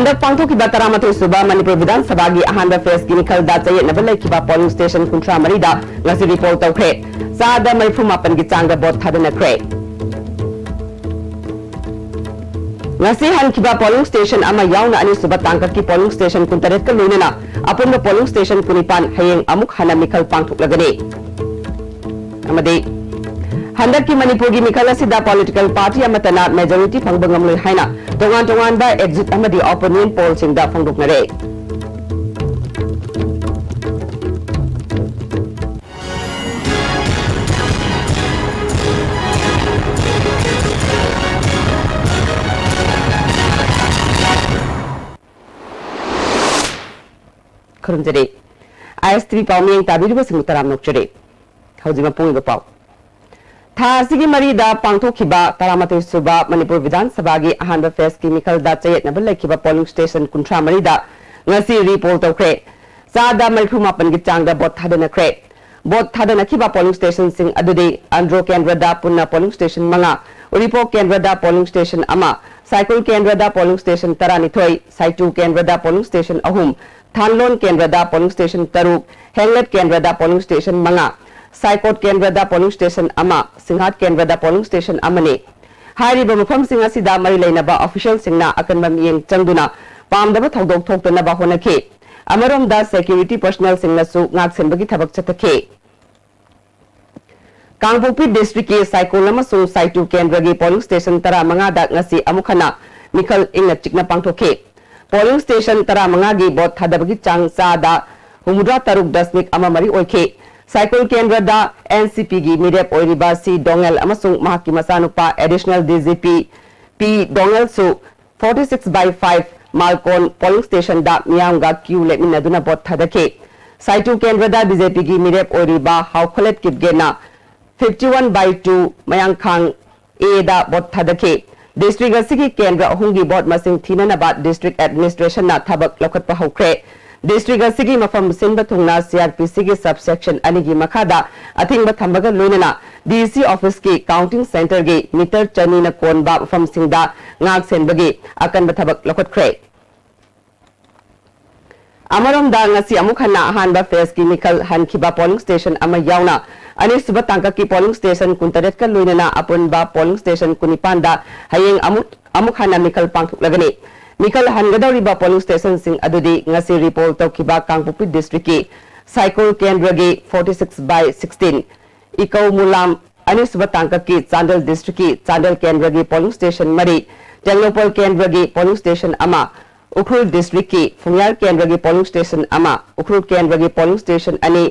हंदक पांथोखिबा तरामथोय सुबा मणिपुर विधान सभा की अहानबा फेस की मिखलदा चयेतनबा लेखिबा पोलिंग स्टेशन 34 दा ngasi रिपोर्ट तौखरे चादा 38 की चांगदा vote थादनखरे ngasi hankiba polling station ama yauna ani suba tangka ki polling station 38 ka loinana apunba polling station 15 hayeng amuk hana mikhal pangthuklagani amade handak ki manipur gi mikhal asida political party amatana majority phangbangam loi haina tongan ba exit amadi opinion poll singda phangduknare खरुमजरे IS3 पाउमियंग ताबिरुबा सिंग तराम नोकचरे हौजिमा पुंग पाउ था सिगी मरीदा पांथोखिबा तरामथोय सुबा मणिपुर विधान सभा की अहानबा face की मिखलदा चयेतनबा लेखिबा polling station 38 दा ngasi report तौखरे चादा 38 की चांगदा vote थादनखरे बोट थादनखिबा पोलिंग स्टेशन सिंग अदुदि आंध्रो केंद्रदा पुन्ना पोलिंग स्टेशन मंगा उरिपो केंद्रदा पोलिंग स्टेशन अमा साइकल केंद्रदा पोलिंग स्टेशन तरानिथोय साइटू केंद्रदा पोलिंग स्टेशन अहुम थानलोन केंद्रदा पोलिंग स्टेशन तरुक हेंगलेट केंद्रदा पोलिंग स्टेशन मंगा साइकोट केंद्रदा पोलिंग स्टेशन अमा सिंहाट केंद्रदा पोलिंग स्टेशन अमने हारिबा मफम सिंग असिदा मरि लेनबा ऑफिशियल सिंगना अकनबा मियेंग चंगदुना पामदबा थौदोक थोक्तनबा होनखे अमरोमदा सिक्योरिटी पर्सनल सिंगनसु ngaksenbagi thabak chathake Kangpokpi district के साइकोल अमसुंग साइटू केंद्र की पोलिंग स्टेशन तरा मंगा दा ngasi अमुखना मिखल इंग चिकना पांगथोखे पोलिंग स्टेशन तरा मंगा की बोट थादबगी चांग चादा 63.3 ओइखे साइकोल केंद्र दा एनसीपी की मिरेप ओइरिबा सी Doungel अमसुंग महाकी मसानुपा additional DGP P Doungel सु 46/5 मालकोन पोलिंग स्टेशन दा मियांगा क्यू लेमिनदुना बोट थादखे साइटू केंद्र दा बीजेपी की मिरेप ओइरिबा हाउखलेट किपगेना 51/2 मयांखांग ए दा बोट थादखे डिस्ट्रिक्ट असगी केंद्र अहुंगी बोट मसिंग थीननबा डिस्ट्रिक्ट एडमिनिस्ट्रेशन ना थबक लखटपा हौख्रे डिस्ट्रिक्ट असगी मफम सिनबा थुंगना सीआरपीसी के सबसेक्शन अनिगी मखादा अथिंगबा थंबगा लोइनना डीसी ऑफिस की काउंटिंग सेंटर के metre चनीना कोनबा मफम सिंगदा ngak senbagi akan batabak lokotkhre amarom da ngasi amukhana ahanba phase ki mikhal hankhiba polling station ama yauna ani suba tangka ki polling station 38 ka loinana apunba polling station 19 da hayeng amukhana mikhal pangthuklagani mikhal hangadawriba polling station sing adudi ngasi report tawkiba kangpupi district ki cycle kendra gi 46/16 ikau mulam ani suba tangka ki chandel district ki chandel kendra gi polling station mari टेक्नोपोल केंद्र की polling station अमा Ukhrul district की फुंगयाल केंद्र की polling station अमा उखरुल केंद्र की polling station अनि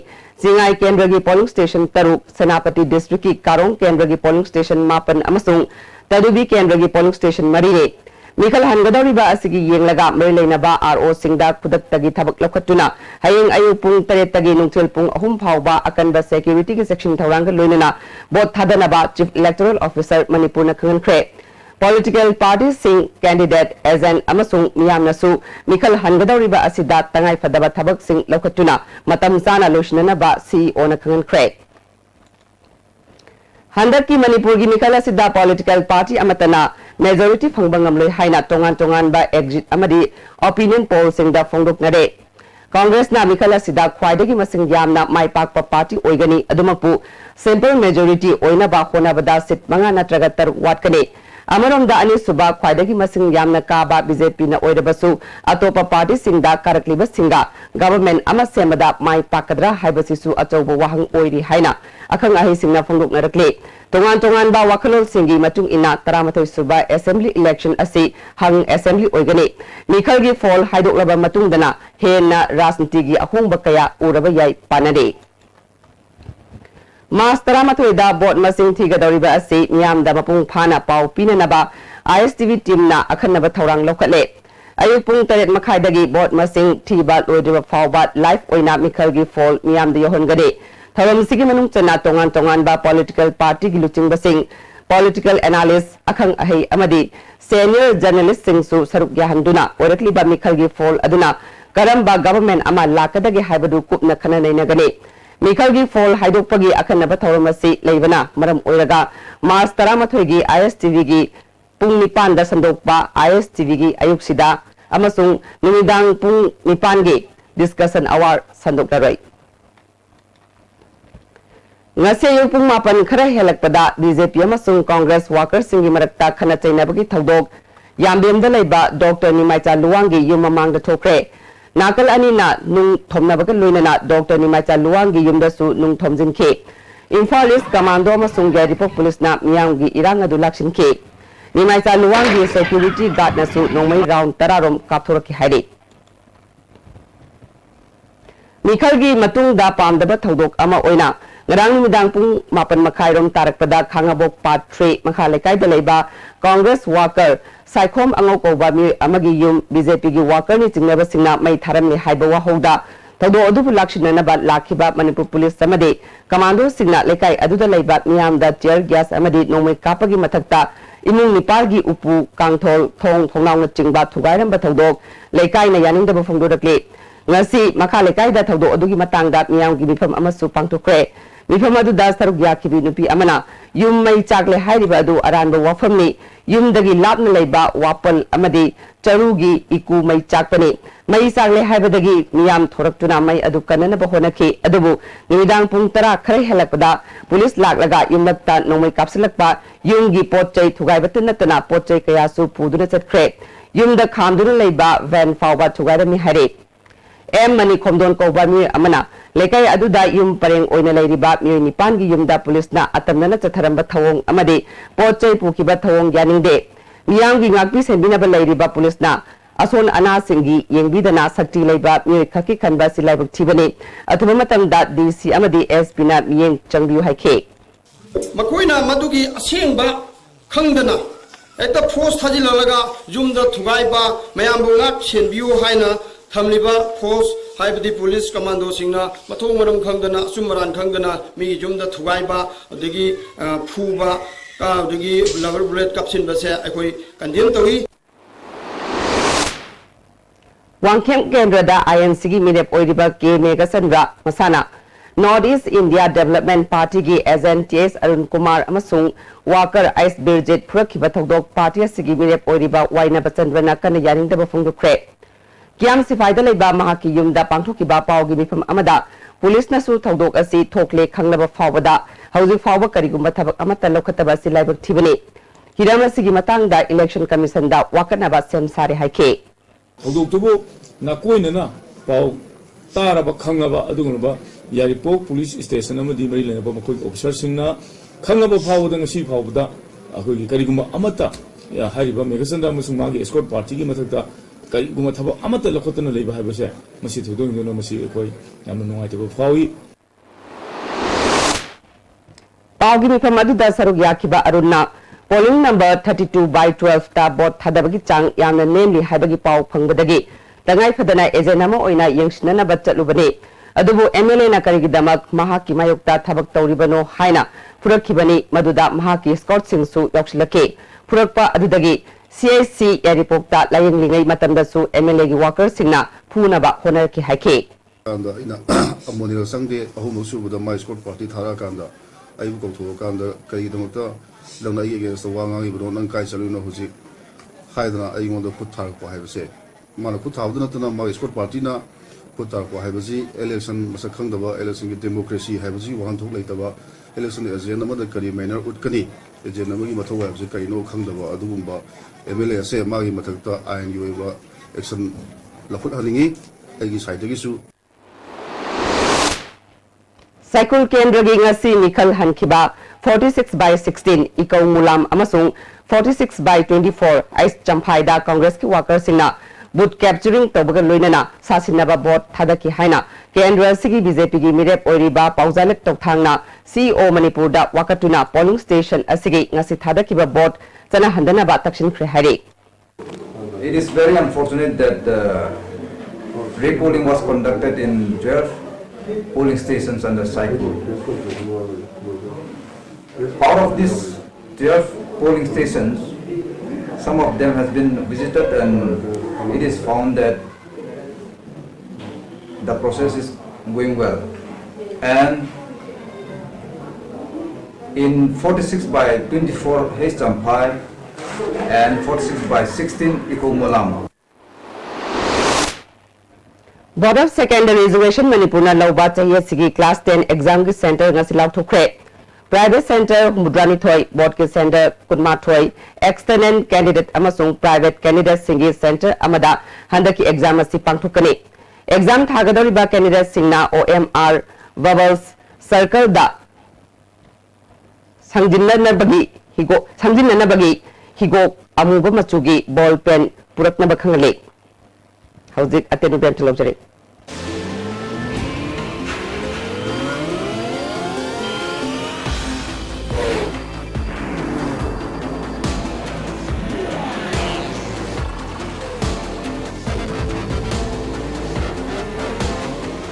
जिंगाई केंद्र की पोलिंग स्टेशन तरुक सेनापति डिस्ट्रिक्ट की कारोंग केंद्र की पोलिंग स्टेशन मापन अमसुंग तदुबी केंद्र की पोलिंग स्टेशन मरीरे मिखल हनगदौरिबा असिगी येंगलगा मरि लेनबा आरओ सिंगदा खुदक्तगी थबक लखटुना हयेंग अयु पुंग 3 तगी नुंगथेल पुंग 3 फावबा अकनबा सिक्योरिटी के सेक्शन थौरांग लोइनना बोट थादनबा चीफ इलेक्टोरल ऑफिसर मणिपुर न खंगनख्रे Political parties sing candidate as an amasung miyamnasu mikhal hangadauriba asida tangai fadaba thabak sing lokatuna matam sana loishnana ba CEO na khangan khre handak ki manipur gi mikhal asida political party amatana majority phangbangam loi haina tongan ba exit amadi opinion poll sing da phongdok nare Congress na mikhal asida khwaidagi masing yamna mai pakpa party oigani adumapu simple majority oina ba khona bada sit manga natraga tar watkane अमरोमदा अनि सुबा ख्वाइदगी मसिंग यामना काबा BJP ना ओइरबसु अतोपा party सिंगदा करकलिबा सिंगा government अमा सेमदा माइ पाकद्रा हाइबसिसु अचौबो वाहंग ओइरि हाइना अखंग आहि सिंगना फोंदोक नरकले तोंगान बा वखलोल सिंगी मतुंग इना 38 सुबा assembly election असि हंग असेंबली ओइगने मिखल गी फॉल हाइदोकलबा मतुंगदना हेना राजनीति गी अहोंबा कया उरबा याइ पानदे मास 38 दा बोट मसिंग थिगदौरिबा असि मियामदा मपुंग फाना पाउ पिननबा ISTV टीम ना अखनबा थौरांग लौखले अयुक पुंग 3 मखाइदगी बोट मसिंग थिबा लोइदिबा फावबा लाइफ ओइना मिखल गी फॉल मियामदा योहनगदे थौरम सिगी मनुंग चना तोंगान बा पॉलिटिकल पार्टी गी लुचिंग बसिंग पॉलिटिकल एनालिस्ट अखंग अहै अमदी सीनियर जर्नलिस्ट सिंग सु सरुक याहंदुना ओरकलिबा मिखल गी फॉल अदुना करंबा गवर्नमेंट अमा लाकदगे हाइबदु कुपना खननैनगने मिखल की फॉल हाइदोकपगी अखनब थौरमसी लेबना मरम ओइरगा मार्च 13 की ISTV की पुंग 9 दा संदोकपा ISTV की अयुक्सिदा amasung numidang pung nipangi discussion hour sandoklaroi. Ngasi yung pung mapan khara helakpada BJP amasung Congress workers singi marakta khana chainabagi thodok yambemda leiba Dr. Nimaicha Luwangi yung mamangda thokre. Nakal anina nung thomnabaga luinana Dr. Nimaicha Luwangi yumda su nung thomjinki. Imphal East Commando amasung Geripok Police na miyanggi irang adu lakshinki. Nimaicha Luwangi security guard na su nongmay round tararom kapthuraki hairi. Mikhalgi matungda pamdaba thodok ama oina ngarang numidang pung mapan makhairom tarakpada khangabok part 3 makhalaikai dalaiba Congress worker Saikhom angau koba mi amagi yum BJP gi worker ni chingnaba singna mai tharam ni haiba wa hoda thodo adubu lakshina ba lakhiba Manipur police samade commando singna lekai aduda laiba miyam da tear gas amadi nongmai kapagi mathakta imung nipalgi upu kangthol thong thongnau na chingba thugairam ba thodok lekai na yaning da ba phongdorakle ngasi makha lekai da thodo adugi matangda miyam gi mifam amasu pangthokre mifam adu da saruk yakhibi nupi amana yum mai chakle hairiba adu aranba wafamni yum dagi lapna leiba wapal amadi charugi iku mai chakpani mai sagle haibadagi miyam thoraktuna mai adu kanana ba honaki adubu nimidang pung tara khare helakpada police laklaga yumnatta nongmai kapsilakpa yumgi potchai thugaibatun natana potchai kayasu puduna chatkre yumda khamduna leiba van fawba thugairami hare M mani khomdon koba mi amana lekai aduda yum pareng oina leiriba mi nipan gi yumda police na atamnana chatharamba thawong amade potchai pukiba thawong yaningde miyang gi ngakpi sembina ba leiriba police na ason ana singi yengbidana sakti leiba mi khaki khanba silaibak thibani athuba matam da DC amade SP na miyeng changbiu haike makoina madugi asengba khangdana eta force thajilalaga yumda thugaiba mayambu ngak senbiu haina thamliba force haibadi police commando singna mathong maram khangdana sumran khangdana mi jumda thugaiba adigi phuba ka adigi rubber bullet kapsin base akoi kandem tawi wangkhem kendrada INC gi minep oiriba ke megasanra masana North East India Development Party gi agent TS Arun Kumar amasung worker Ice Birjet Phurakhiba thodok party asigi minep oiriba Waina Bachandra kana yaningda bafungdukre Kiam sifaida leiba mahaki yumda pangthokiba pawgi mifam amada police na su thodok asi thokle khanglaba fawbada hauji fawba karigumba thabak amata lokhataba si laibak thibani hirama sigi matangda election commission da wakanaba sem sare haike thodok tubu na koina na paw taraba khanglaba adugunba Yaripok police station amadi mari lenaba makoi officer singna khanglaba fawda ngasi fawbada akoi karigumba amata ya hariba megasanda musung magi escort party gi mathakta kari guma thabo amata lokotana leiba habase masi thodong no masi koi yamna nungai tabo fawi pawgi mi famadu da saruk yakiba arunna polling number 32/12 ta bot thadabagi chang yamna namely habagi paw phangbadagi tangai phadana ejenama oina yengsnana batchalubani adubu MLA na karigi damak mahaki mayokta thabak tawribano haina purakhibani maduda mahaki escort singsu yakshilake purakpa adudagi CIC Yaripokta layeng lingai matamda su MLA gi worker singna phunaba honar ki haike kanda ina amonil sangde ahum subuda my squad party thara kanda ayu ko tho kanda kai damata langna ye so wanga gi bro nang kai chalu na huji haidana ayu ngondo khut thar ko haibase mana khut thawdana tana my squad party na khut thar ko haibasi election masak khangdaba election gi democracy haibasi wan thok leitaba election agenda ma da kari manner utkani agenda ma gi mathaw haibase kai no khangdaba adugumba MLA se magi mathakta ayan gi oiba action lakhut halingi agi side gi su Cycle Kendra gi ngasi nikhal hankiba 46/16 ikaw mulam amasung 46/24 ice champhaida Congress ki worker singna boot capturing tobaga loinana sasinaba bot thadaki haina Kendra sigi BJP gi mirep oiriba pauzalek tokthangna CEO Manipur da wakatuna polling station asigi ngasi thadakiba bot Chana handana ba takshin khre. It is very unfortunate that the re-polling was conducted in 12 polling stations under cycle. Out of these 12 polling stations, some of them has been visited and it is found that the process is going well. And in 46/24 Hestampai and 46/16 Ikomulam. Board of Secondary Education Manipurna Lauba Chahi Class 10 Exam ki Center ngasi lauthukre. Private Center Mudrani Thoi, Board ki Center Kunma Thoi, External Candidate amasung Private Candidate Singi Center amada handaki exam asi pangthukani. Exam thagadoriba candidate singna OMR Vowels Circle da sangjinna bagi higo amuba machugi ball pen purakna bakhangle. Howzik atenu ben telobjare.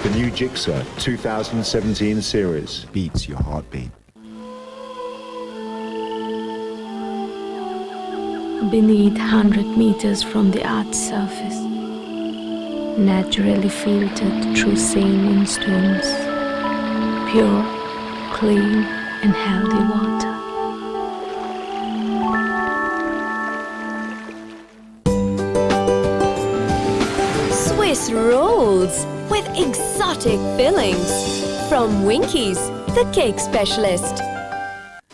The new Jigsaw 2017 series beats your heartbeat. Beneath 100 meters from the Earth's surface, naturally filtered through saline stones, pure, clean and healthy water. Swiss rolls with exotic fillings from Winkies, the cake specialist.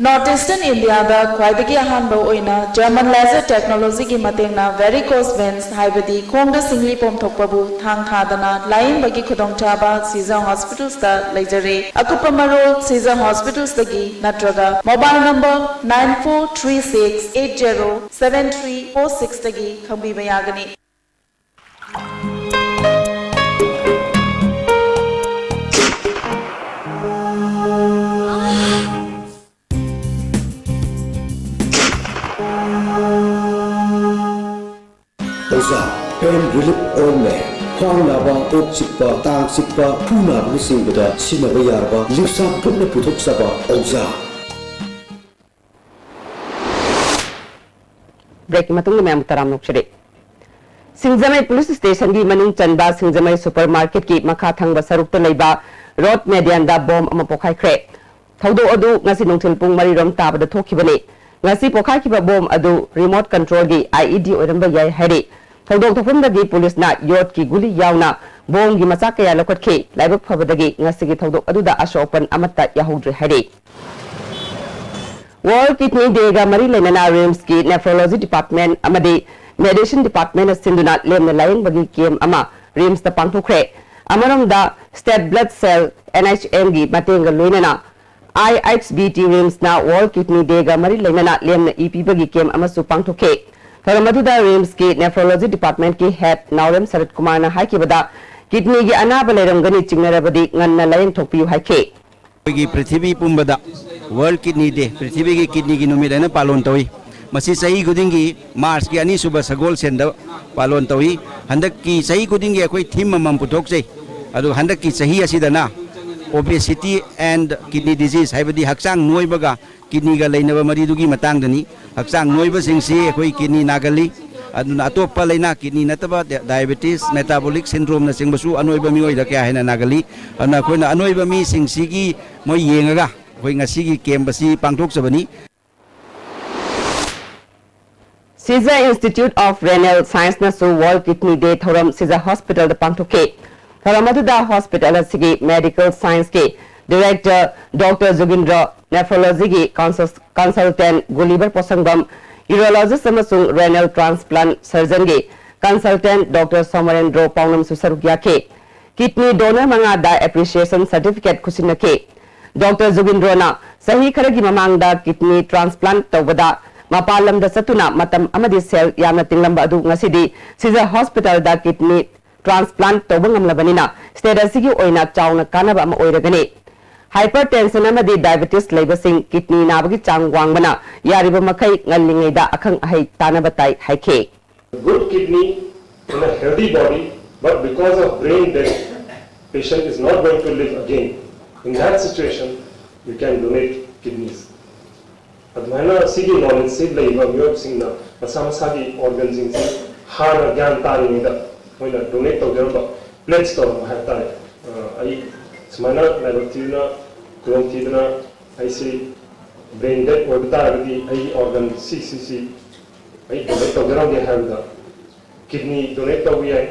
Northeastern India da Kwaidagi Ahanba oina German laser technology ki matengna varicose veins haibadi khongda singli pomthokpabu thang thadana lain bagi khudong chaba Caesar Hospitals da leijare akupamarol Caesar Hospitals dagi natraga mobile number 9436807346 dagi khambi bayagani. Pain relief ointment, Hong Nava, Oak Sipa, Tang Sipa, Puna, missing with a Sinavayaba, Lipsa, Puna Putuksaba, Oza. Breaking Matung Mam Taram Nokshire. Singzamai Police Station di Manung Chanba, Singzamai Supermarket ki Makathang Basaruk Leba, Road Medianda Bomb Amapokai Cre. Taudo Adu, Nasi Nungtilpung Mariram Tab the Tokibane. Nasi Pokai Kiba Bomb Adu, Remote Control di IED Oramba Yai Hari. Tawdog tofum dagi police na yot ki guli yauna bom gi macha kaya lokot ke laibak phabadagi ngasigi tawdog aduda ashopan amatta yahudri hari. World Kidney Day ga mari lenana RIMS ki Nephrology Department amadi Medicine Department sinduna lemna laying bagi kem ama RIMS ta pangthukre amaram da State Blood Cell NHM gi matenga loinana IHBT RIMS na World Kidney Day ga mari lenana lemna EP bagi kem ama su pangthukhe Tharamatuda RIMS ki Nephrology Department ki Head Naurem Sarat Kumar na haiki bada kidney gi anaba lerangani chingnarabadi nganna layeng thokpiu haike. Ki Prithvi pumbada World Kidney Day Prithvi ki kidney gi numit ana palon tawi masi sahi gudingi March ki ani suba sagol senda palon tawi handak ki sahi gudingi akoi theme mam puthok sei adu handak ki sahi asidana obesity and kidney disease haibadi hakchang noibaga kidney ga leinaba maridugi matang dani hakchang noiba singsi akoi kidney nagali aduna atopa leina kidney nataba diabetes metabolic syndrome na singbasu anoiba mi oida kya hena nagali ana koina anoiba mi singsigi moi yengaga koi ngasigi kembasi pangthok sabani. Caesar Institute of Renal Science na su World Kidney Day thoram Caesar Hospital da pangthoke Tharamatuda Hospital asigi Medical Science ke Director Dr. Zugindra Nephrology ki Consultant Gulliver Posangam Urologist amasung Renal Transplant Surgeon ki Consultant Dr. Somarendro Paunam Susarugya ke Kidney Donor manga da Appreciation Certificate kusina ke Dr. Zugindra na sahi kharagi mamang da kidney transplant tawada mapalam da satuna matam amadi cell yamna tinglamba adu ngasidi Caesar Hospital da kidney transplant tawbangam labanina status gi oina chawna kanaba ama oiragani hypertension amadi diabetes labasing kidney nabagi chang wangbana yariba makai ngallingai da akhang ahai tanabatai haike. Good kidney in a healthy body, but because of brain death, patient is not going to live again. In that situation, you can donate kidneys. Admana sigi knowledge sig laiba miyok singna masamasagi organs sing hana gyan tari nida hoina donate to gerba pledge to mahata ai smana laboratina kurongtidna ai si brain death orbita agdi ai organ cc ai donate to gerba de havda kidney donate to we ai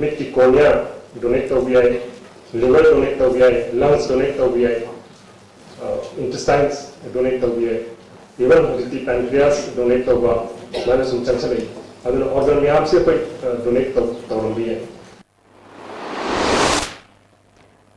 mit ki cornea donate to BI, liver donate to BI, lungs donate to BI, intestines donate to BI, even the pancreas donate to manus changsalai. Aduna organ myam se koi donate to BI.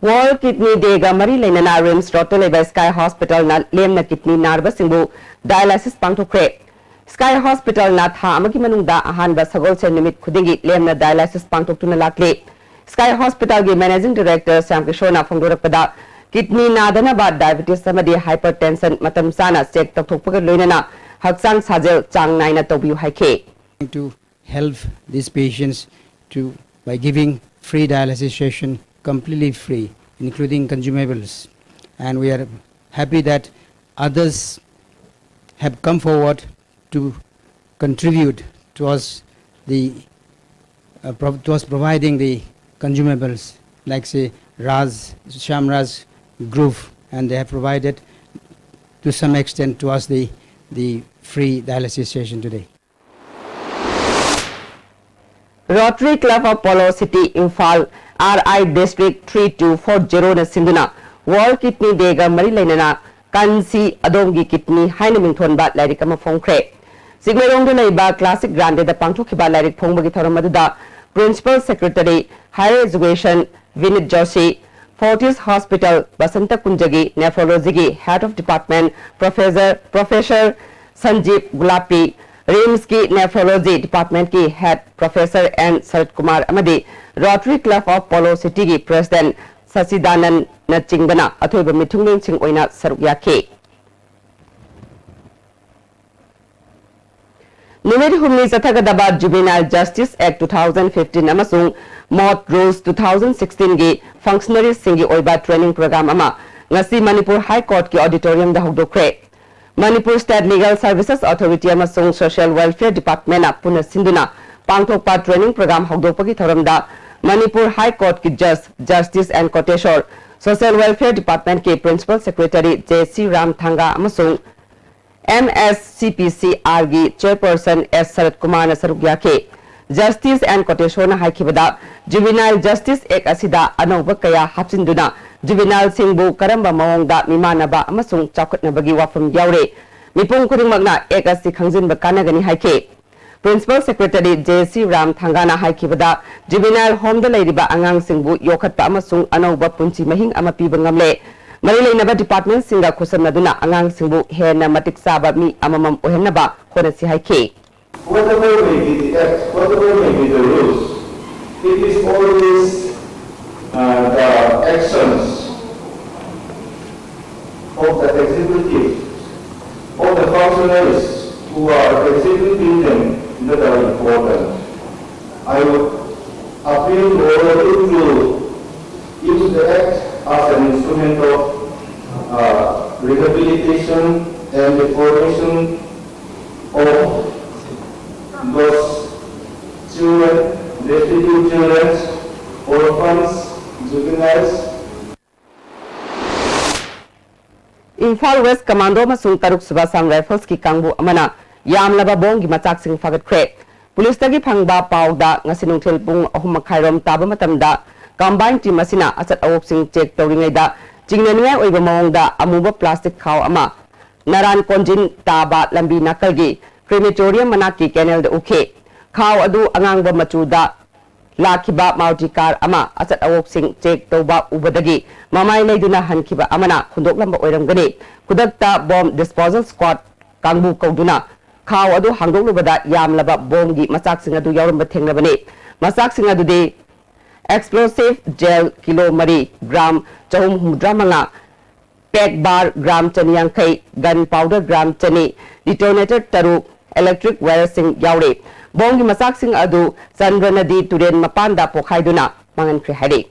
World Kidney Day ga mari lainana RIMS Roto leba Sky Hospital na lemna kidney narba singbu dialysis pangthokre. Sky Hospital na tha amagi manungda ahanba sagol se nimit khudingi lemna dialysis pangthoktuna lakle. Sky Hospital gi Managing Director Sam Kishona phongdorakpada kidney nadana ba diabetes samadi hypertension matam sana check tokthokpaga loinana haksang sajel chang naina tobiu haike. To help these patients by giving free dialysis session completely free, including consumables, and we are happy that others have come forward to contribute towards providing the consumables, like say Shamraz group, and they have provided to some extent to us the free dialysis session today. Rotary Club of Polo City Imphal RI District 3240 na sinduna World Kidney Day ga mari lainana kansi adongi kidney haina mingthon ba lairik ama phongkhre. Sigmerong du leiba Classic Grande da pangthokhiba lairik phongbagi thoram aduda Principal Secretary Higher Education Vinit Joshi, Fortis Hospital Basanta Kunjagi Nephrology gi Head of Department Professor Sanjeev Gulapi, RIMS की nephrology department की head professor N Sharad Kumar अमदी Rotary Club of Polo City की president Sachidanand नचिंगबना अथोइब मिथुंगलें सिंह ओइना सरुक याखे नुमेर हुमनी जथगदबा जुवेनाइल जस्टिस एक्ट 2015 अमसुंग मॉट रूल्स 2016 की फंक्शनरी सिंगी ओइबा ट्रेनिंग प्रोग्राम अमा ngasi Manipur High Court की ऑडिटोरियम दा हौदोखरे Manipur State Legal Services Authority amasung Social Welfare Department na puna sinduna pangthokpa training program hogdokpagi thoramda Manipur High Court ki Justice and Koteshwar Social Welfare Department ke Principal Secretary J.C. Ram Thanga amasung MSCPCR gi Chairperson S. Sarat Kumar na sarugya ke Justice and Koteshwar na haikibada Juvenile Justice Act asida anauba kaya hapsinduna Juvenile singbu karamba maongda mimanaba amasung chawkhatnabagi wafam yaure mipung khudingmakna ek asi khangjinba kanagani haike Principal Secretary J.C. Ram Thangana haikibada Juvenile home da leiriba angang singbu yokhatpa amasung anauba punchi mahing ama piba ngamle mari leinaba department singa khusamnaduna angang singbu hena matik saba mi amamam ohennaba honasi haike Whatever may be the act, whatever may be the rules, it is always the actions of the executive, of the functionaries who are executing them that are important. I would appeal to all of you to use the act as an instrument of rehabilitation and reformation of those children, destitute children, orphans, juveniles. Imphal West Commando masung Taruk Subasang Rifles ki kangbu amana yamlaba bong gi machak sing fagat khre police tagi phangba pawda ngasinung thil pung 3:30 taba matamda combined team asina achat awok sing check tawringai da jingnania oiba mawngda amuba plastic khaw ama naran konjin taba lambi nakal gi crematorium manaki canal da ukhe khaw adu angangba machuda Lakiba Maruti car ama achat awok sing check toba ubadagi mamai leiduna hankiba amana khundok lamba oiramgani kudakta bomb disposal squad kangbu kauduna khaw adu hangdok lubada yamlaba bomb gi machak sing adu yauramba thenglabani machak sing adu de explosive gel kilo mari gram chahum humdramanga pack bar gram chaniyankai gun powder gram chani detonator taru electric wire sing yaure Bongi masak sing adu Chandra Nadi Turen Mapanda Pokhaiduna Mangan Krihari.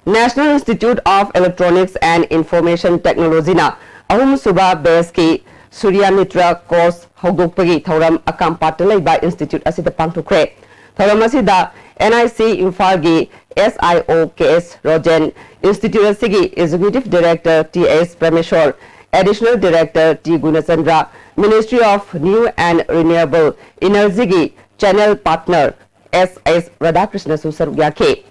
National Institute of Electronics and Information Technology na Ahum Suba Beski Surya Mitra course Hogdokpagi Thoram Akam Patalai by Institute Asita Pangtukre. Thoram Asida NIC Infalgi SIOKS Rogen Institute Asigi Executive Director T.S. Prameshwar Additional Director T. Gunachandra, Ministry of New and Renewable Energy Channel Partner S.S. Radhakrishna su saruk yake.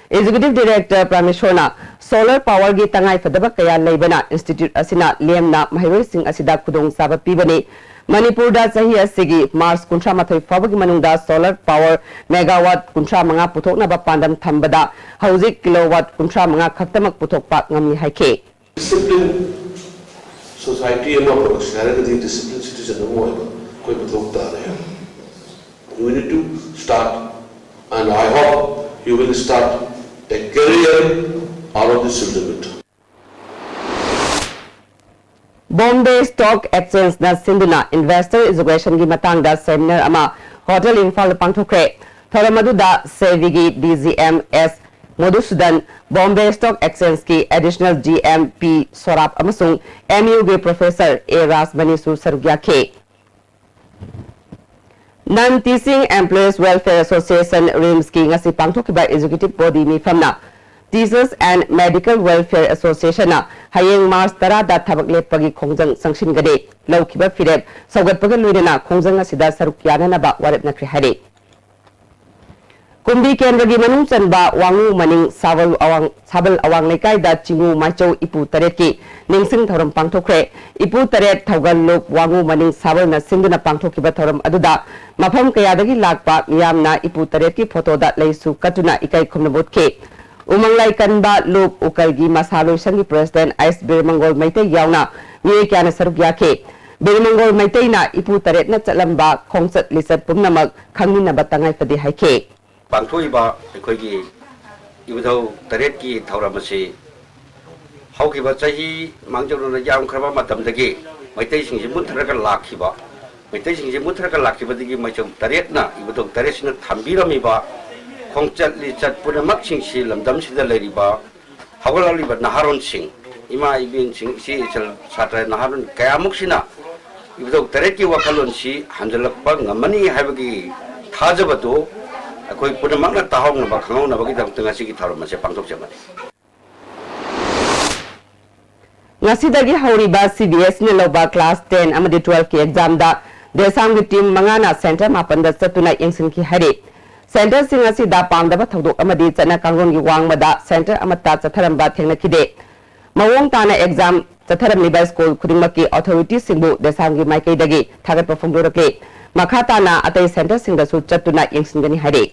Executive Director Prameshwarna Solar Power gi tangai fadaba kaya leibana Institute asina lemna mahiroi sing asida khudong saba pibani Manipur da sahi asigi Mars kuntra mathoi fabagi manungda solar power megawatt kuntra manga puthokna ba pandam thambada hauzik kilowatt kuntra manga khaktamak puthokpa ngami haike. Discipline society and professionality discipline citizen koi puthok ta rahe. We need to start, and I hope you will start a career out of this implement. Bombay Stock Exchange na sinduna investor education gi matangda seminar ama hotel Imphal pangthokre thoramadu sevigi DGMS Modhusudan Bombay Stock Exchange ki additional GMP Sorap amasung MU gi professor A Rasmani su sarugya ke Non-Teaching Employees Welfare Association RIMS ki ngasi pangthokiba executive body mi famna Teachers and Medical Welfare Association na hayeng Mars tara da thabak lepagi khongjang sangshin gade laukiba fireb saugat pagal luina khongjang asida sarukyana na ba warep na krihare Kumbi kendra gi manung chanba wangu maning sabal awang lekai da chingu maichau ipu taret ki ningsing thoram pangthokre ipu taret thogal lok wangu maning sabal na sinduna pangthokiba thoram aduda mafam kayadagi lakpa miyamna ipu taret ki photo da leisu katuna ikai khumnabot ke Umanglai kanba lok ukalgi masalo sangi president Ais Birmangol Maitei yauna mi kyana saruk yake Birmangol Maitei na ipu taret na chalamba khongsat lisat pumnamak khangmin na batangai fadi haike Pangthoi ba ekhoi ibudau taret ki thauramasi hauki ba chahi mangjaru na yam khraba matamdagi Maitei singji muntharaga lakhiba Maitei singji muntharaga lakhiba digi maicham taret na ibudau taret sina thambirami ba Khongchat li chat punamak sing si lamdam sida leriba hawalali ba naharon sing ima ibin sing si chal satra naharon kayamuk sina ibudok taret ki wakalon si hanjalakpa ngamani haibagi thajabatu akoi punamak na tahong na ba khangau na bagi dang tengasi ki tharamase pangthok chamani Ngasidagi hauriba CBS ne loba class 10 amadi 12 ki exam da desang team mangana center mapanda satuna yengsin ki hari Center sing asi da pamdaba thodok amadi chana kangrong gi wangmada center amata chatharamba thengna kide mawong tana exam chatharam liba school khudingmaki authority singbu desangi maikei dagi thagat performdorake makhata na atai center singda su chatuna yengsingani hare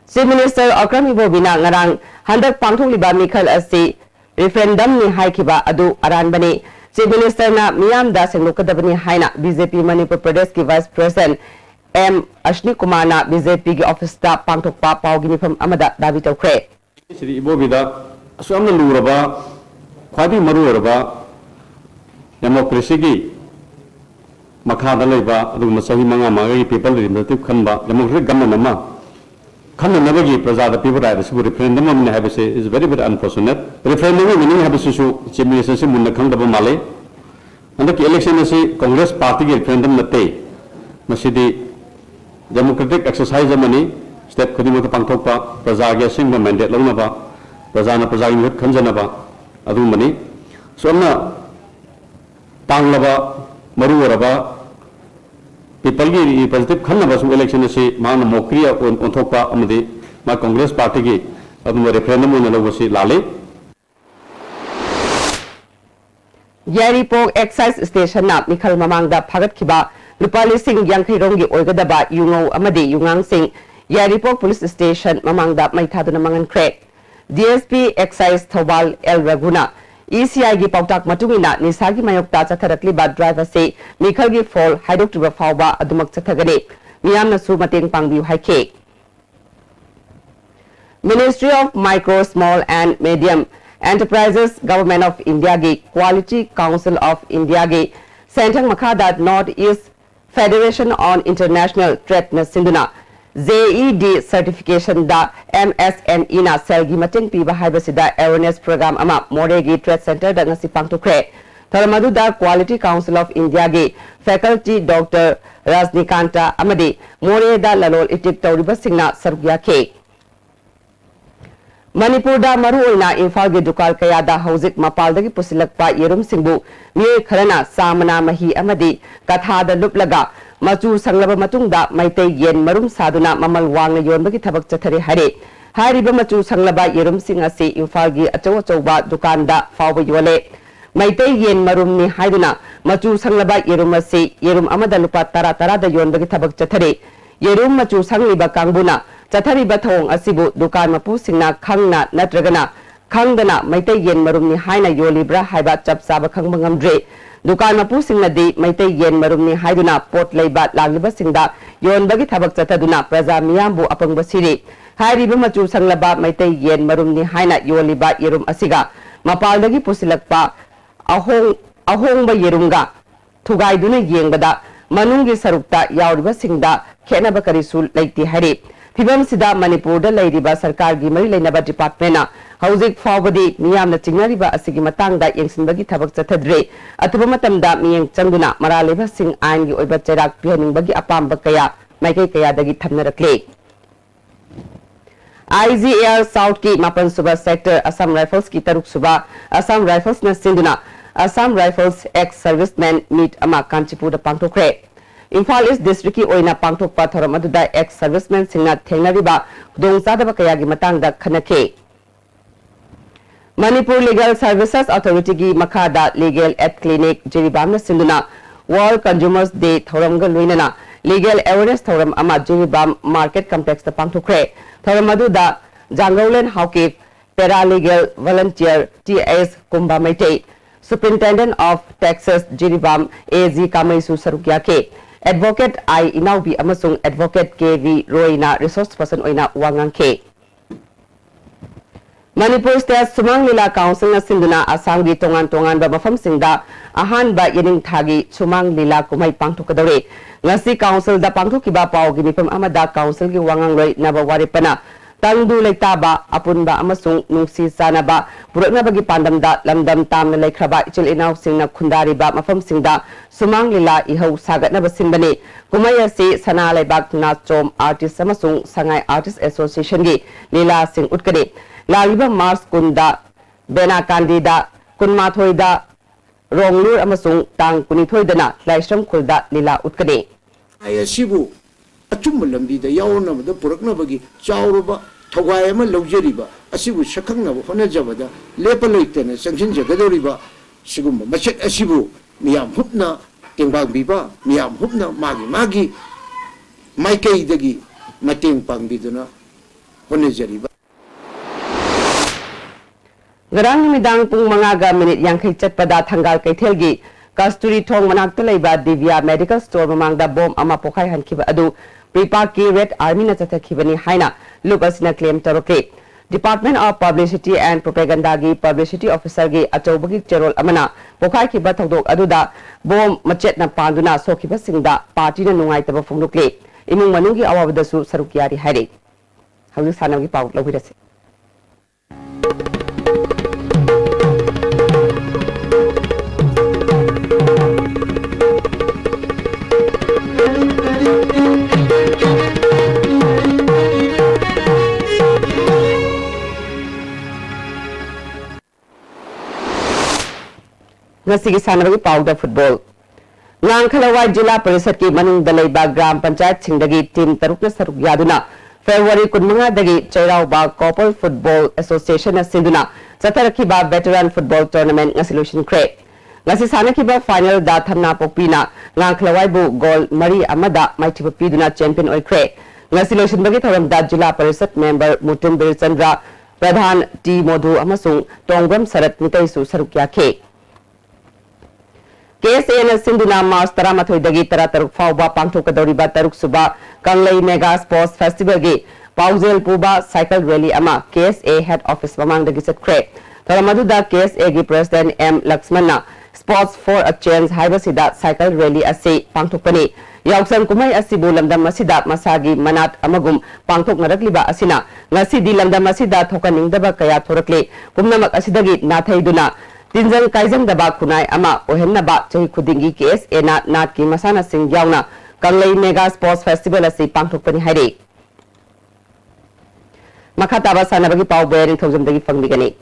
Chief Minister Akram Ibobina ngarang handak pangthok liba mikhal asi referendum ni haikiba adu aranbani Chief Minister na miyam da senglokadabani haina BJP Manipur Pradesh ki Vice President M. Ashni Kumana BJP ki office da pangthokpa pawgi mifam amada dabi tawkre Sri Ibobida aswamna luraba khwadi maruraba democracy gi makhada leiba adu masahi manga magi people representative khanba democratic government ama khanna nabagi prajada people right su referendum amne habise is very unfortunate referendum meaning habise su chief minister se munna khangdaba male anda ki election ase congress party gi referendum nate masidi democratic exercise amani step khudimaka pangthokpa praja ge singba mandate launaba prajana praja gi mut khanjanaba adu mani somna tanglaba maruwaraba people gi representative khanaba su election se mana mokriya onthokpa amade ma congress party gi adu referendum na lobasi lale Yaripok excise station na mikhal mamangda phagat khiba Lupali Singh Yankairongi Oigadaba Yungo Amadi Yungang Singh Yaripok Police Station Mamangda Maithaduna Mangan Kre DSP Excise Thobal El Raguna ECI gi Pautak Matungina Nisagi Mayokta Chatharakli ba driver se Mikhal gi fall Haidok Tuba Fauba Adumak Chathagane Miyam Nasu Mateng Pangbiu Haike Ministry of Micro, Small and Medium Enterprises Government of India gi Quality Council of India gi Sentang Makada North East Federation on International Trade na sinduna ZED certification da MSME na selgi mateng piba haibasida awareness program ama Moregi Trade Center da ngasi pangtokre tharamadu da Quality Council of India gi faculty Dr. Rajnikanta amadi More da lalol itik tawriba singna sarugya ke Manipurda maruoina Imphal gi dukal kayada hauzik mapaldagi pusilakpa yerum singbu miye kharana samana mahi amadi kathada luplaga machu sanglaba matungda maitei yen marum saduna mamal wangna yonbagi thabak chathare hare hariba machu sanglaba yerum sing asi Imphal gi achawba dukanda fawba yole maitei yen marum ni haiduna machu sanglaba yerum asi yerum amada lupa tara da yonbagi thabak chathare yerum machu sangliba kangbuna Chathari Bathong Asibu Dukan Mapu Singna Khangna Natragana Khangdana Maitei Yen Marumni Haina Yolibra Haiba Chap Saba Khang Mangamdre Dukan Mapu Singna Di Maitei Yen Marumni Haiduna Port Leiba Lagliba Singda Yon Bagi Thabak Chataduna Praza Miyambu Apang Basiri Hairiba Machu Sanglaba Maitei Yen Marumni Haina Yoliba Yerum Asiga Mapaldagi Pusilakpa Ahongba Yerunga Thugaiduna Yengbada Manungi Sarukta Yauriba Singda Khenaba Karisul Laiti Hari Fibam Sida Manipur da Lairiba Sarkar gi Mari Lainaba Department na Hauzik Fawbadi Miyamna Chingnariba Asigi Matangda Yengsinbagi Thabak Chathadre Atuba Matamda Miyeng Changduna Maraleba Sing Ain gi Oiba Cherak Pihaningbagi Apamba Kaya Maikei Kaya dagi Thamnarakle IGAR South ki Mapan Suba Sector Assam Rifles ki Taruk Suba Assam Rifles na Sinduna Assam Rifles ex-serviceman meet ama Kanchipur da Pangtokre Imphal East District ki oina pangthokpa thoram aduda ex-serviceman singna thengnariba dongsadaba kayagi matangda khanake Manipur Legal Services Authority gi makhada Legal Aid Clinic Jiribam na sinduna World Consumers Day thoramga loinana Legal Awareness thoram ama Jiribam Market Complex da pangthokre thoram aduda Jangaulen Hauke Paralegal Volunteer TS Kumba Maitei Superintendent of Taxes Jiribam AZ Kamaisu Sarukyake Advocate I Inaubi amasung Advocate KV Roina Resource Person oina wangangke Manipur State Sumang Lila Council na sinduna Assam gi tongan ba mafam singda ahan ba yening thagi Sumang Lila kumai pangthokadore ngasi council da pangthokiba pau gi mifam amada council gi wangang loi naba waripana Tangdu Leitaba Apunba amasung nungsi sanaba puraknabagi pandamda lamdam tamna laikhraba ichil inaw singna khundariba mafam singda Sumang Lila ihau sagatnaba sinbani kumaya si sana laibak na chom artist amasung sangai artist association gi Lila sing utkani lagiba Mars kunda Bena Kandida kunmathoida ronglur amasung tang kunithoidana laishram khulda Lila utkani ayasibu achum lambida yawna da puraknabagi chawruba thawai ama lawjeriba asibu sakhangna honajabada lepa leitena sangsin jagadoriba sigumba machet asibu miyam hupna tengbang biba miyam hupna magi maikei dagi mateng pangbiduna honajeriba Garang midang pung mangaga minute yang kay chatpada tanggal kay Telgi Kasturi Thong manakta laiba Divya Medical Store mamangda bom ama pokai hankiba adu Pripak ki Red Army na chathakibani haina lukasina claim tarokle Department of Publicity and Propaganda gi Publicity Officer gi achobagi cherol amana pokai ki bathok aduda bom machet na panduna sokhiba singda party na nungai taba fongnukle imung manungi awabdasu sarukyari haire hawli sanagi pau lobirase Ngasigi sanabagi pauda football. Ngangkhalawai Jila Parisad ki manung dalaiba Gram Panchayat singdagi team tarukna saruk yaduna February 15 dagi Chairauba Couple Football Association na sinduna satarakiba Veteran Football Tournament nga solution kre. Ngasi sanakiba final da thamna pokpina ngangkhalawai bu goal mari amada maitiba piduna champion oi kre. Nga solution bagi thoram da Jila Parisad member Mutum Bir Chandra Pradhan T Modhu amasung Tongram Sarat mitaisu saruk yakhe. KSA na sinduna Mars Taramathoy dagi Taruk Fauba Pangthokadoriba Taruk Suba Kanglei Mega Sports Festival gi Pauzel Puba Cycle Rally ama KSA Head Office mamang dagi satkre Taramaduda KSA gi President M Laxmana Sports for a Change haibasida Cycle Rally ase pangthokpani yauksan kumai asibu lamdam masida masagi manat amagum pangthok narakliba asina ngasidi lamdam masida thokaningdaba kaya thorakle kumnamak asidagi nathaiduna Tinjang kaijang daba kunai ama ohenna ba chahi khudingi KSA na nat ki masana sing yauna Kanglei Mega Sports Festival asi pangthokpani haire Makha taba sanabagi pau bearing thousand dagi fangbigani.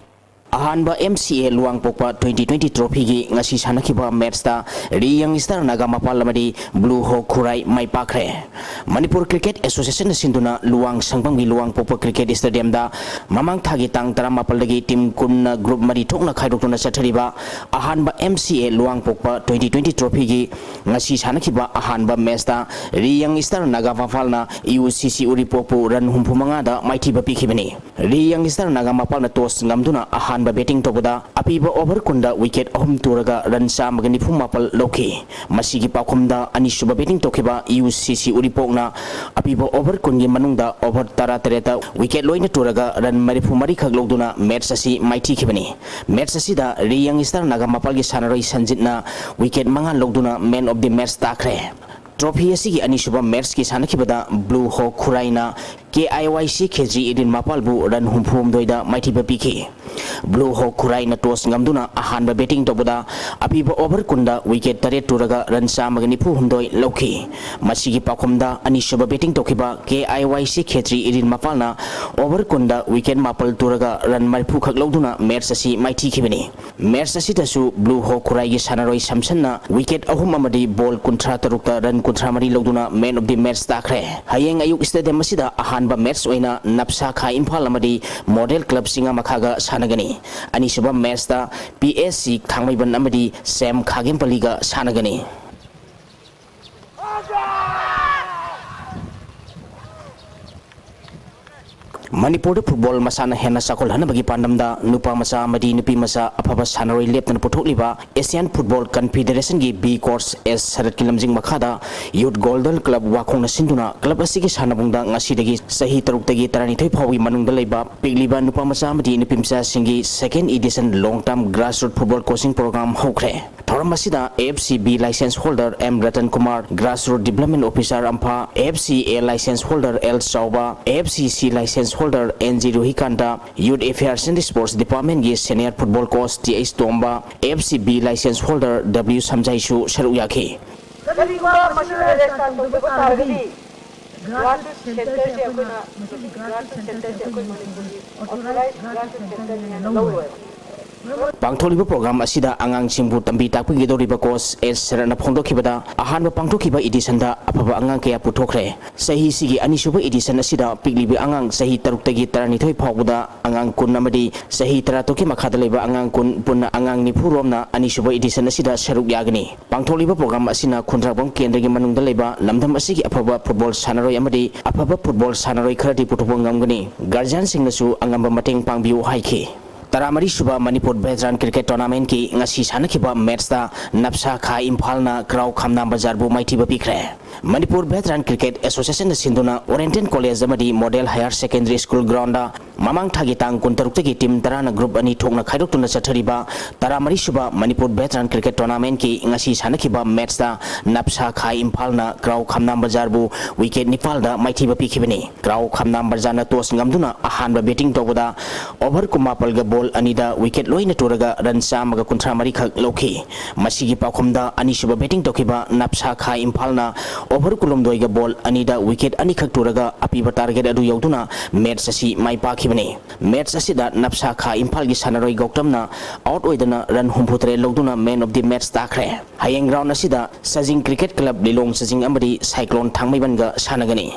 Ahanba MCA Luang Pokpa 2020 trophy gi ngasi sanakiba match ta Riyang Star Naga Mapal lamadi Blue Hawk Khurai mai pakre. Manipur Cricket Association sinduna Luang Sangpang gi Luang Pokpa Cricket Stadium da mamang thagi tang tara mapal dagi team kun group mari thokna khaidokna chathariba ahanba MCA Luang Pokpa 2020 trophy gi ngasi sanakiba ahanba match ta Riyang Star Naga Mapal na UCC Uripopu ran humpumanga da maithiba pikhibani. Riyang Star Naga Mapal na toss ngamduna ba betting tobuda apiba over kunda wicket ahum turaga run sa magani phumapal loki masigi pakhumda ani suba betting tokiba UCC Uripokna apiba over kungi manungda over tara tereta wicket loina turaga run marifu mari khaglogduna match asi maiti khibani match asi da Riyang Star Naga Mapal gi sanaroi sanjitna wicket manga logduna man of the match takre. Trophy asigi ani suba match ki sanakibada Blue Hawk Khuraina KIYC Khejri Edin Mapalbu ran humphum doida maithiba piki Blue Hawk Khurai na toss ngamduna ahanba betting tobuda apiba over kunda wicket tare turaga ran samagani pu humdoi loki masigi pakhumda ani suba betting tokiba KIYC Khejri Edin Mapalna over kunda wicket mapal turaga ran marpu khaglogduna match asi maiti khibani match asi tasu Blue Hawk Khurai gi sanaroi samsanna wicket ahum amadi ball kunthra tarukta ran kunthra mari logduna man of the match takre hayeng ayuk stadium asida ahanba match oina napsa kha Imphal amadi model club singa makhaga sanagani ani suba match ta PSC thangmaiban amadi Sam Khagempali ga sanagani. Manipur football masana hena sakol hana bagi pandamda nupa masa amadi nupi masa afaba sanaroi leptan puthokliba Asian Football Confederation gi B course S sarat kilamjing makhada Youth Golden Club wakhongna sinduna club asigi sanabungda ngasidagi sahi taruk-tagi tarani thoi phawi manungda leiba pigliba nupa masa amadi nupi masa singi second edition long term grassroots football coaching program hokre. Thoram asida AFC B license holder M Ratan Kumar grassroots development officer ampha AFC A license holder L Sauba AFC C license holder NG Ruhikanta Youth Affairs and Sports Department gi senior football coach TH Tomba AFC B license holder W Samjaisu Sharu Yaki Pangtholiba program asida angang singbu tambi takpi gedoriba course S serana phongdokhibada ahanba pangthokhiba edition da afaba angang kaya puthokre sahi sigi anisuba edition asida piglibi angang sahi taruk tagi tarani thoi phawbuda angang kun namadi sahi taratoki makhada leba angang kun punna angang ni phuromna anisuba edition asida saruk yagani pangtholiba program asina khundrabam kendra gi manungda leba lamdam asigi afaba football sanaroi amadi afaba football sanaroi kharadi puthobang ngamgani guardian singnasu angamba mateng pangbiu haiki Taramari Suba Manipur Veteran Cricket Tournament ki ngasi sanakiba match ta Napsa Kha Imphal na Kraw Khamna Bazar bu maithiba pikre Manipur Veteran Cricket Association sinduna Oriental College amadi Model Higher Secondary School ground da mamang thagi tang kuntaruk tagi team tarana group ani thokna khaidokna chathariba Taramari Suba Manipur Veteran Cricket Tournament ki ngasi sanakiba match ta Napsa Kha Imphal na Kraw Khamna Bazar bu wicket nipal da maithiba pikhibani Kraw Khamna Bazar na toss ngamduna ahanba batting tobuda over kumapal ga anida wicket loina turaga ran samaga kunthra mari khak loki masigi pakhumda ani suba betting tokiba Napsa Kha Imphal na over kulum doiga ball anida wicket ani khak turaga apiba target adu yauduna match asi mai pakhibani match asida Napsa Kha Imphal gi sanaroi goktamna out oidana ran humputre logduna man of the match takre hayeng round asida Sajing Cricket Club Lilong Sajing amadi Cyclone Thangmaiban ga sanagani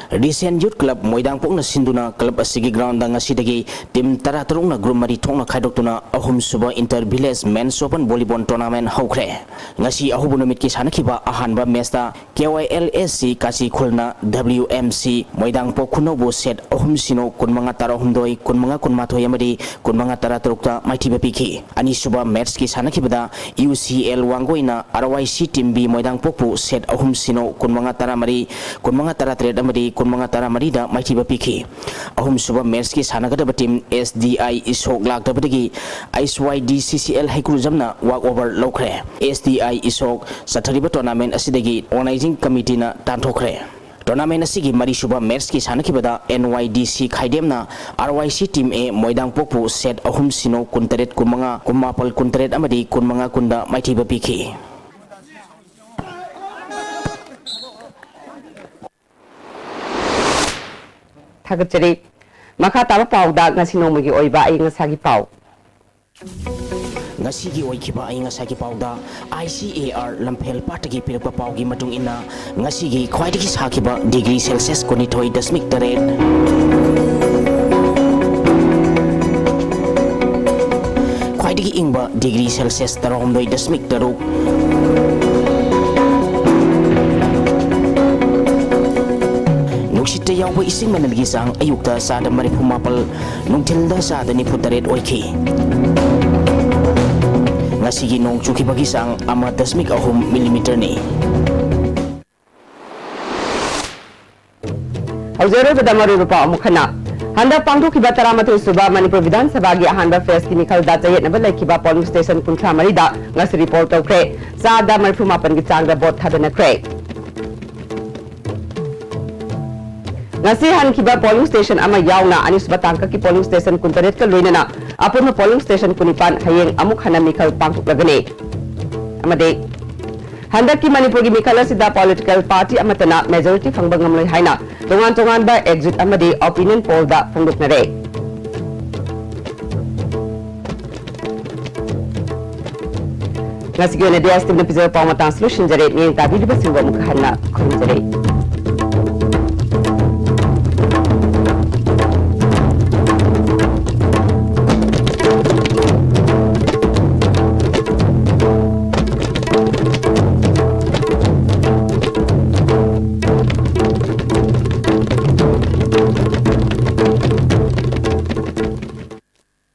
Recent Youth Club Moidang Pokna Sinduna Club asigi ground nga sidagi team tara tarungna group mari thongna khaidoktuna ahum suba inter village men's open volleyball tournament hokre ngasi ahubu numit ki sanakiba ahanba match ta KYLSC kasi khulna WMC Moidang Pokhunobu set ahum sino kunmanga tara humdoi kunmanga kunmathoi amadi kunmanga tara tarukta maithiba piki ani suba match ki sanakibada UCL Wangoina RYC team B Moidang Pokpu set ahum sino kunmanga tara mari kunmanga tara trade amadi kunmanga tara marida maithiba piki ahum suba match ki sanagada team SDI Isok lakdabadagi ISYDCCL haikuru jamna walk over lokre SDI Isok sathariba tournament asidagi organizing committee na tanthokre tournament asigi mari suba match ki sanakibada NYDC khaidemna RYC team A moidang pokpu set ahum sino kuntaret kumanga kumapal kuntaret amadi kunmanga kunda maithiba piki Thagachari makha taba pawda ngasi nomagi oiba ai ngasagi paw ngasigi oikiba ai ngasagi pawda ICAR lampel patagi pirpa pawgi matung ina ngasigi khwaidagi sakiba degree Celsius konithoi dasmik taret khwaidagi ingba degree Celsius taromdoi dasmik taruk nuksita yawa ising manalgi sang ayukta sada maripumapal nungtilda sada ni putaret oiki ngasigi nong chuki bagi sang ama dasmik ahum millimeter ni Auzero bedamaru rupa amukhana handa pangdu kiba taramatu suba Manipur Vidhan Sabha gi ahanba face ki nikhal da chayet na balai kiba polling station kunthra marida ngasi report tawkre sada mariphumapan gi changda bot thadana kre ngasi han kiba polling station ama yauna ani suba tangka ki polling station kuntaret ka loinana apurna polling station kunipan hayeng amuk hanam nikhal pangthuk lagane amade handak ki Manipur gi mikhala sida political party amatana majority phangba ngamloi haina tongan ba exit amade opinion poll da phangduk nare ngasi gi ne dia stim na pizza pawmata solution jare ni ta bi ba singwa mukhanna khunjare